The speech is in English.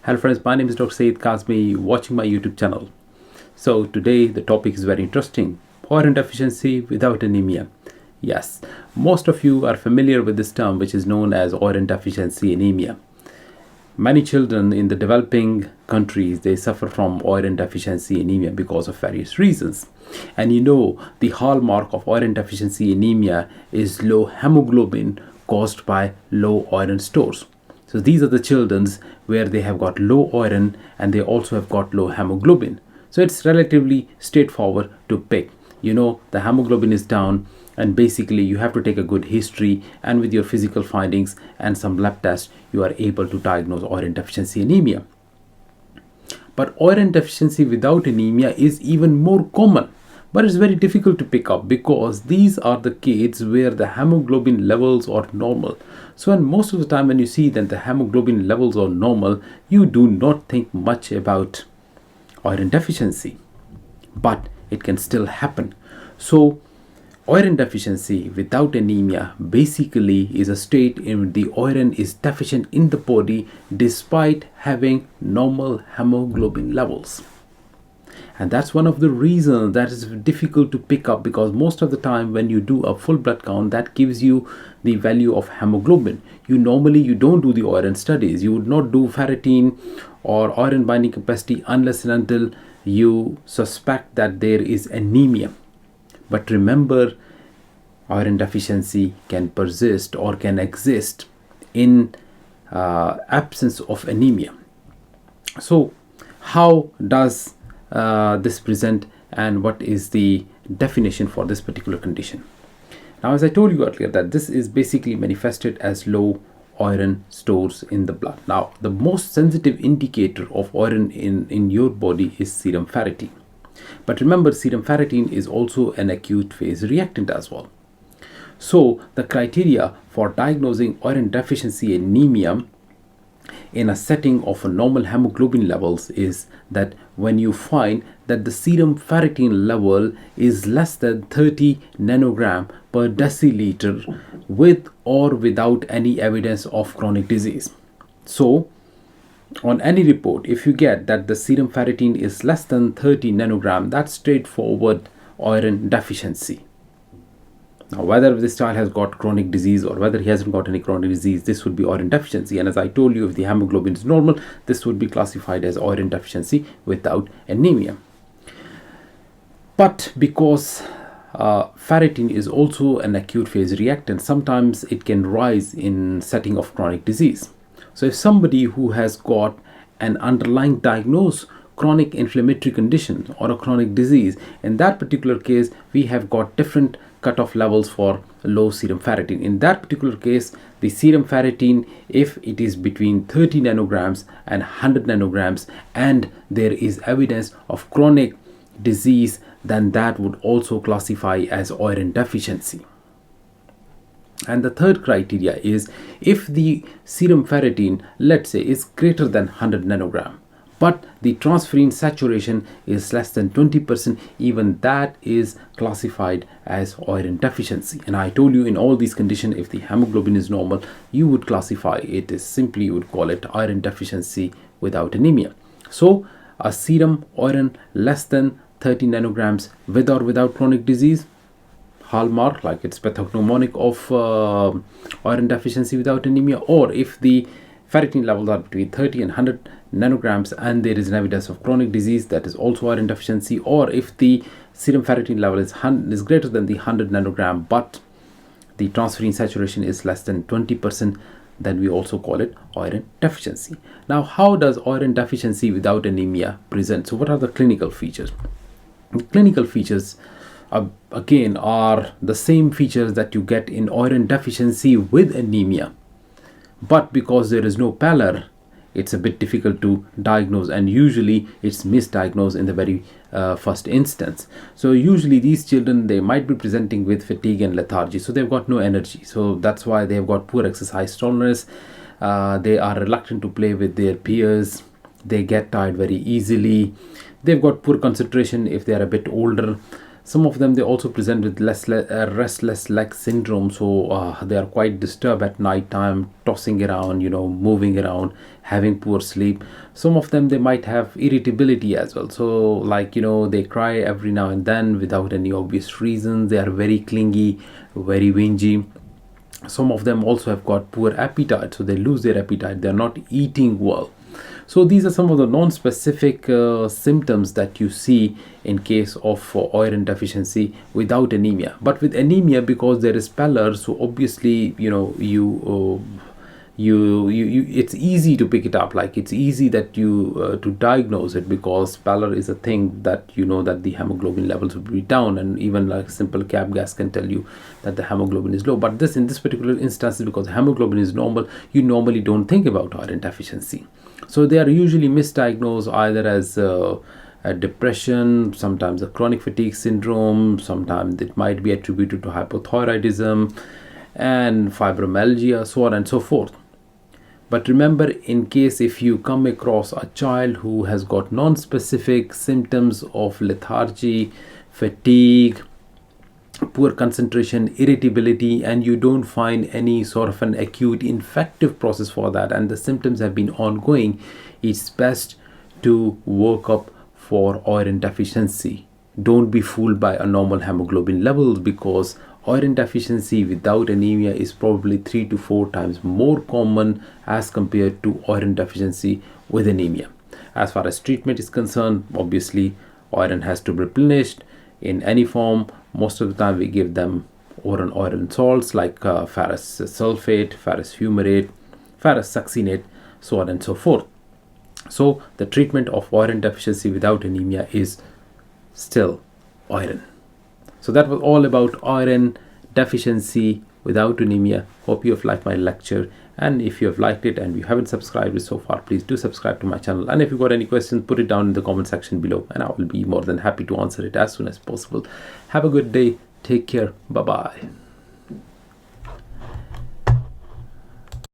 Hello friends, my name is Dr. Saeed Kazmi, watching my YouTube channel. So today the topic is very interesting. Iron deficiency without anemia. Yes, most of you are familiar with this term which is known as iron deficiency anemia. Many children in the developing countries, they suffer from iron deficiency anemia because of various reasons. And you know, the hallmark of iron deficiency anemia is low hemoglobin caused by low iron stores. So these are the children's where they have got low iron and they also have got low hemoglobin. So it's relatively straightforward to pick. You know, the hemoglobin is down and basically you have to take a good history, and with your physical findings and some lab tests, you are able to diagnose iron deficiency anemia. But iron deficiency without anemia is even more common, but it's very difficult to pick up because these are the kids where the hemoglobin levels are normal. So and most of the time when you see that the hemoglobin levels are normal, you do not think much about iron deficiency, but it can still happen. So iron deficiency without anemia basically is a state in which the iron is deficient in the body despite having normal hemoglobin levels. And that's one of the reasons that is difficult to pick up, because most of the time when you do a full blood count, that gives you the value of hemoglobin. You don't do the iron studies. You would not do ferritin or iron binding capacity unless and until you suspect that there is anemia. But remember, iron deficiency can persist or can exist in absence of anemia. So how does this present, and what is the definition for this particular condition? Now, as I told you earlier, that this is basically manifested as low iron stores in the blood. Now, the most sensitive indicator of iron in your body is serum ferritin. But remember, serum ferritin is also an acute phase reactant as well. So the criteria for diagnosing iron deficiency anemia in a setting of a normal hemoglobin levels is that when you find that the serum ferritin level is less than 30 nanogram per deciliter with or without any evidence of chronic disease. So on any report, if you get that the serum ferritin is less than 30 nanogram, that's straightforward iron deficiency. Now, whether this child has got chronic disease or whether he hasn't got any chronic disease, this would be iron deficiency. And as I told you, if the hemoglobin is normal, this would be classified as iron deficiency without anemia. But because ferritin is also an acute phase reactant, sometimes it can rise in setting of chronic disease. So if somebody who has got an underlying diagnosed chronic inflammatory condition or a chronic disease, in that particular case, we have got different cutoff levels for low serum ferritin. In that particular case, the serum ferritin, if it is between 30 nanograms and 100 nanograms and there is evidence of chronic disease, then that would also classify as iron deficiency. And the third criteria is if the serum ferritin, let's say, is greater than 100 nanogram, but the transferrin saturation is less than 20%, even that is classified as iron deficiency. And I told you, in all these conditions, if the hemoglobin is normal, you would classify it as simply, you would call it iron deficiency without anemia. So a serum iron less than 30 nanograms with or without chronic disease, hallmark, like it's pathognomonic of iron deficiency without anemia. Or if the ferritin levels are between 30 and 100 nanograms and there is an evidence of chronic disease, that is also iron deficiency. Or if the serum ferritin level is greater than the 100 nanogram but the transferrin saturation is less than 20%, then we also call it iron deficiency. Now, how does iron deficiency without anemia present? So what are the clinical features? The clinical features again are the same features that you get in iron deficiency with anemia, but because there is no pallor, it's a bit difficult to diagnose, and usually it's misdiagnosed in the very first instance. So usually these children, they might be presenting with fatigue and lethargy, so they've got no energy. So that's why they've got poor exercise tolerance. They are reluctant to play with their peers. They get tired very easily. They've got poor concentration if they are a bit older. Some of them, they also present with restless leg syndrome. So they are quite disturbed at night time, tossing around, moving around, having poor sleep. Some of them, they might have irritability as well. So like, they cry every now and then without any obvious reason. They are very clingy, very whingy. Some of them also have got poor appetite, so they lose their appetite. They're not eating well. So these are some of the non-specific symptoms that you see in case of iron deficiency without anemia. But with anemia, because there is pallor, so obviously it's easy to pick it up. Like, it's easy that you to diagnose it, because pallor is a thing that that the hemoglobin levels will be down, and even like simple cap gas can tell you that the hemoglobin is low. But in this particular instance, because hemoglobin is normal, you normally don't think about iron deficiency. So they are usually misdiagnosed either as a depression, sometimes a chronic fatigue syndrome, sometimes it might be attributed to hypothyroidism and fibromyalgia, so on and so forth. But remember, in case if you come across a child who has got non-specific symptoms of lethargy, fatigue, poor concentration, irritability, and you don't find any sort of an acute infective process for that, and the symptoms have been ongoing, it's best to work up for iron deficiency. Don't be fooled by a normal hemoglobin levels, because iron deficiency without anemia is probably 3 to 4 times more common as compared to iron deficiency with anemia. As far as treatment is concerned, obviously iron has to be replenished in any form. Most of the time we give them oral iron salts like ferrous sulfate, ferrous fumarate, ferrous succinate, so on and so forth. So the treatment of iron deficiency without anemia is still iron. So that was all about iron deficiency without anemia. Hope you have liked my lecture, and if you have liked it and you haven't subscribed so far, please do subscribe to my channel. And if you've got any questions, put it down in the comment section below, and I will be more than happy to answer it as soon as possible. Have a good day. Take care. Bye bye.